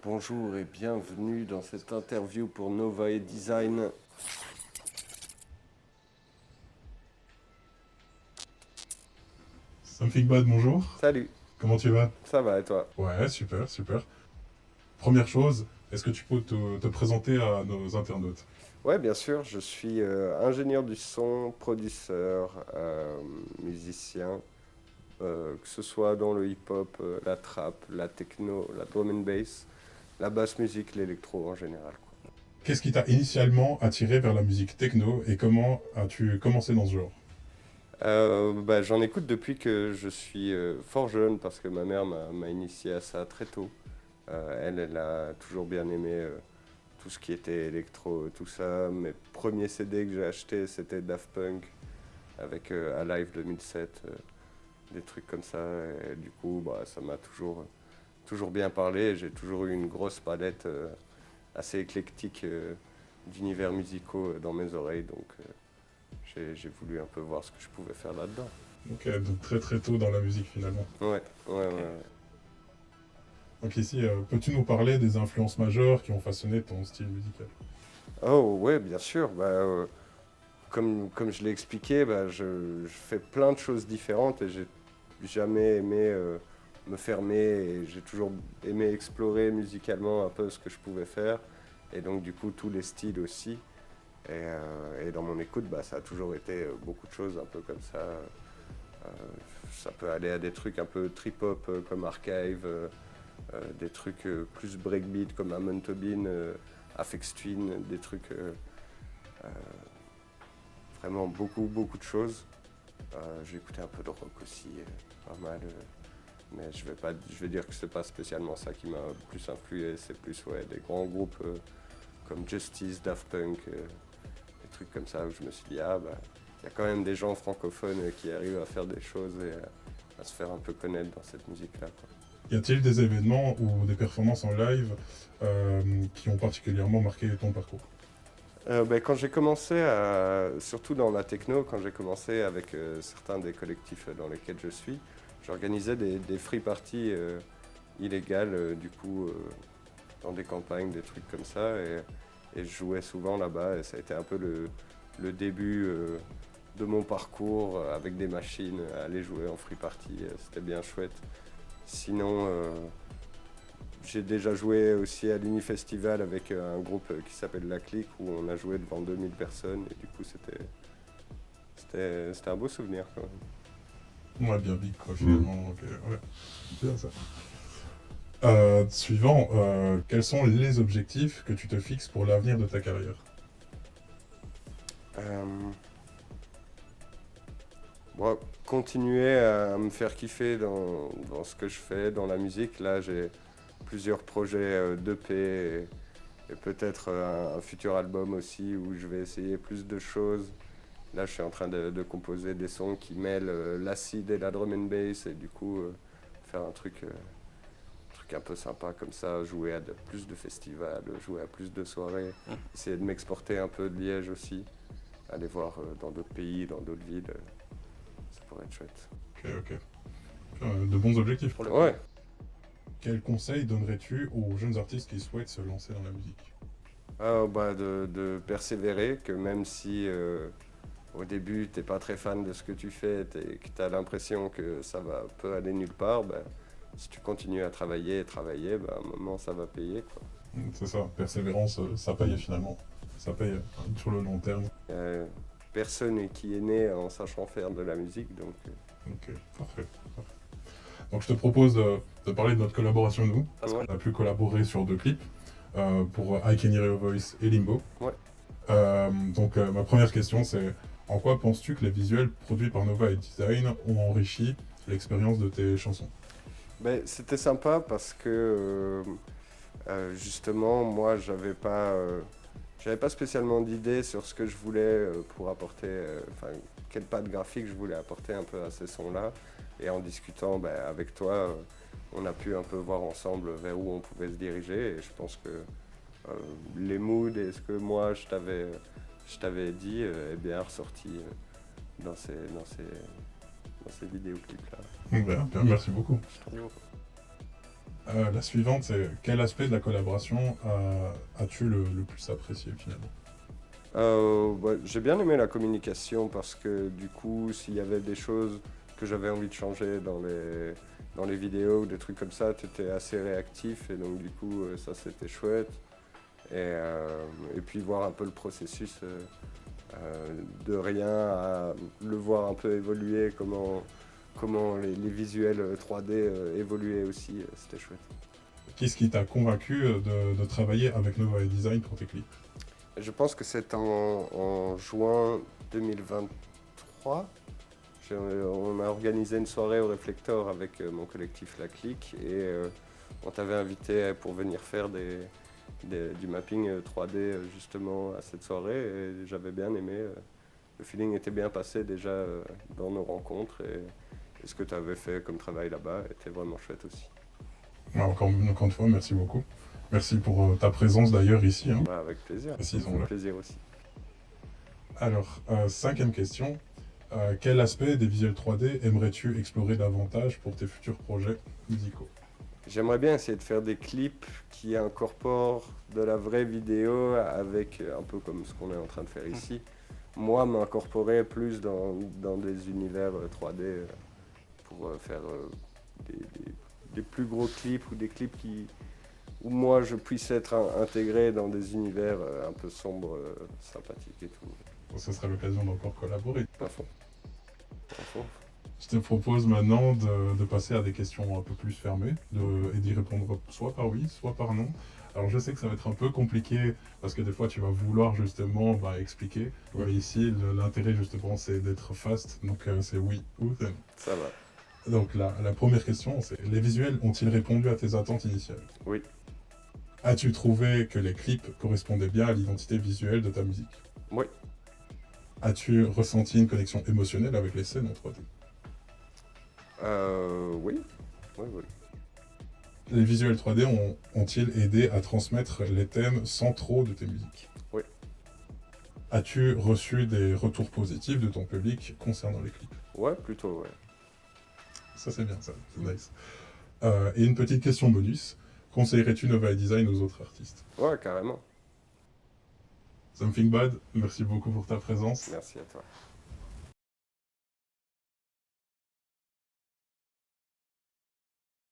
Bonjour et bienvenue dans cette interview pour Nova et Design. Something Bad, bonjour. Salut, Comment tu vas? ça va et toi? Ouais, super, super. Première chose, est-ce que tu peux te présenter à nos internautes? Ouais, bien sûr, je suis ingénieur du son, producteur, musicien, que ce soit dans le hip-hop, la trap, la techno, la drum and bass, la basse musique, l'électro en général, quoi. Qu'est-ce qui t'a initialement attiré vers la musique techno et comment as-tu commencé dans ce genre? J'en écoute depuis que je suis fort jeune parce que ma mère m'a initié à ça très tôt. Elle a toujours bien aimé tout ce qui était électro, tout ça. Mes premiers CD que j'ai achetés, c'était Daft Punk avec Alive 2007, des trucs comme ça. Et du coup, ça m'a toujours bien parlé. J'ai toujours eu une grosse palette assez éclectique d'univers musicaux dans mes oreilles. Donc, j'ai voulu un peu voir ce que je pouvais faire là-dedans. Ok, donc très très tôt dans la musique finalement. Ouais, ouais, ouais. Donc ici, peux-tu nous parler des influences majeures qui ont façonné ton style musical? Oh, ouais, bien sûr. Comme je l'ai expliqué, je fais plein de choses différentes et j'ai jamais aimé me fermer et j'ai toujours aimé explorer musicalement un peu ce que je pouvais faire et donc du coup tous les styles aussi. Et dans mon écoute, ça a toujours été beaucoup de choses un peu comme ça. Ça peut aller à des trucs un peu trip-hop comme Archive, des trucs plus breakbeat comme Amon Tobin, Aphex Twin, des trucs vraiment beaucoup de choses. J'ai écouté un peu de rock aussi, pas mal. Mais je vais dire que c'est pas spécialement ça qui m'a le plus influé. C'est plus des grands groupes comme Justice, Daft Punk, des trucs comme ça où je me suis dit il y a quand même des gens francophones qui arrivent à faire des choses et à se faire un peu connaître dans cette musique-là, quoi. Y a-t-il des événements ou des performances en live qui ont particulièrement marqué ton parcours? Quand j'ai commencé, surtout dans la techno, quand j'ai commencé avec certains des collectifs dans lesquels je suis, j'organisais des free parties illégales, dans des campagnes, des trucs comme ça, et je jouais souvent là-bas, et ça a été un peu le début de mon parcours avec des machines, à aller jouer en free party, c'était bien chouette. Sinon, j'ai déjà joué aussi à l'Unifestival avec un groupe qui s'appelle La Clique où on a joué devant 2000 personnes et du coup c'était un beau souvenir quand même. Ouais, bien big quoi finalement. Donc, ouais, c'est bien ça. Suivant, quels sont les objectifs que tu te fixes pour l'avenir de ta carrière? Euh, Continuer à me faire kiffer dans ce que je fais, dans la musique. Là j'ai plusieurs projets d'EP et peut-être un futur album aussi où je vais essayer plus de choses. Là, je suis en train de composer des sons qui mêlent l'acid et la drum and bass et du coup faire un truc un peu sympa comme ça, jouer à plus de festivals, jouer à plus de soirées, essayer de m'exporter un peu de Liège aussi, aller voir dans d'autres pays, dans d'autres villes, ça pourrait être chouette. Ok, ok. De bons objectifs pour le coup. Ouais, Quels conseils donnerais-tu aux jeunes artistes qui souhaitent se lancer dans la musique? de persévérer, que même si au début t'es pas très fan de ce que tu fais, que tu as l'impression que ça va peut aller nulle part, si tu continues à travailler, à un moment ça va payer, quoi. C'est ça, persévérance, ça paye finalement. Ça paye sur le long terme. Euh, Personne qui est né en sachant faire de la musique, donc Ok, parfait. Parfait. Donc je te propose de parler de notre collaboration nous, parce ouais. qu'on a pu collaborer sur 2 clips pour I Can Hear Your Voice et Limbo. Ouais. Ma première question c'est en quoi penses-tu que les visuels produits par Nova et Design ont enrichi l'expérience de tes chansons? C'était sympa parce que justement moi j'avais pas spécialement d'idée sur ce que je voulais pour apporter, quelle patte graphique je voulais apporter un peu à ces sons-là. Et en discutant avec toi, on a pu un peu voir ensemble vers où on pouvait se diriger. Et je pense que les moods et ce que moi je t'avais dit est bien ressorti dans ces vidéoclips-là. Bien, merci beaucoup. Je t'en prie. La suivante, c'est quel aspect de la collaboration as-tu le plus apprécié finalement? J'ai bien aimé la communication parce que du coup, s'il y avait des choses que j'avais envie de changer dans les vidéos ou des trucs comme ça, tu étais assez réactif et donc du coup, ça c'était chouette. Et puis voir un peu le processus de rien à le voir un peu évoluer, comment les visuels 3D évoluaient aussi, c'était chouette. Qu'est-ce qui t'a convaincu de travailler avec Nova Design pour tes clips? Je pense que c'est en juin 2023. On a organisé une soirée au Réflector avec mon collectif La Clique et on t'avait invité pour venir faire du mapping 3D justement à cette soirée et j'avais bien aimé. Le feeling était bien passé déjà dans nos rencontres et ce que tu avais fait comme travail là-bas était vraiment chouette aussi. Encore une fois, merci beaucoup. Merci pour ta présence d'ailleurs ici. Hein. Bah, avec plaisir. Précisons-le. Plaisir aussi. Alors, cinquième question. Quel aspect des visuels 3D aimerais-tu explorer davantage pour tes futurs projets musicaux? J'aimerais bien essayer de faire des clips qui incorporent de la vraie vidéo avec un peu comme ce qu'on est en train de faire ici. Moi, m'incorporer plus dans des univers 3D pour faire des plus gros clips ou des clips où moi je puisse être intégré dans des univers un peu sombres, sympathiques et tout. Ce sera l'occasion d'encore collaborer. À fond. À fond. Je te propose maintenant de passer à des questions un peu plus fermées et d'y répondre soit par oui, soit par non. Alors je sais que ça va être un peu compliqué parce que des fois tu vas vouloir justement expliquer. Ouais. Mais ici l'intérêt justement c'est d'être fast, donc c'est oui ou c'est non. Ça va. Donc la première question c'est les visuels ont-ils répondu à tes attentes initiales? Oui. As-tu trouvé que les clips correspondaient bien à l'identité visuelle de ta musique? Oui. As-tu ressenti une connexion émotionnelle avec les scènes en 3D? Oui. Oui, oui. Les visuels 3D ont-ils aidé à transmettre les thèmes centraux de tes musiques? Oui. As-tu reçu des retours positifs de ton public concernant les clips? Ouais, plutôt, ouais. Ça c'est bien, ça, c'est nice. Et une petite question bonus, conseillerais-tu Nova Design aux autres artistes? Ouais, carrément. Something Bad, merci beaucoup pour ta présence. Merci à toi.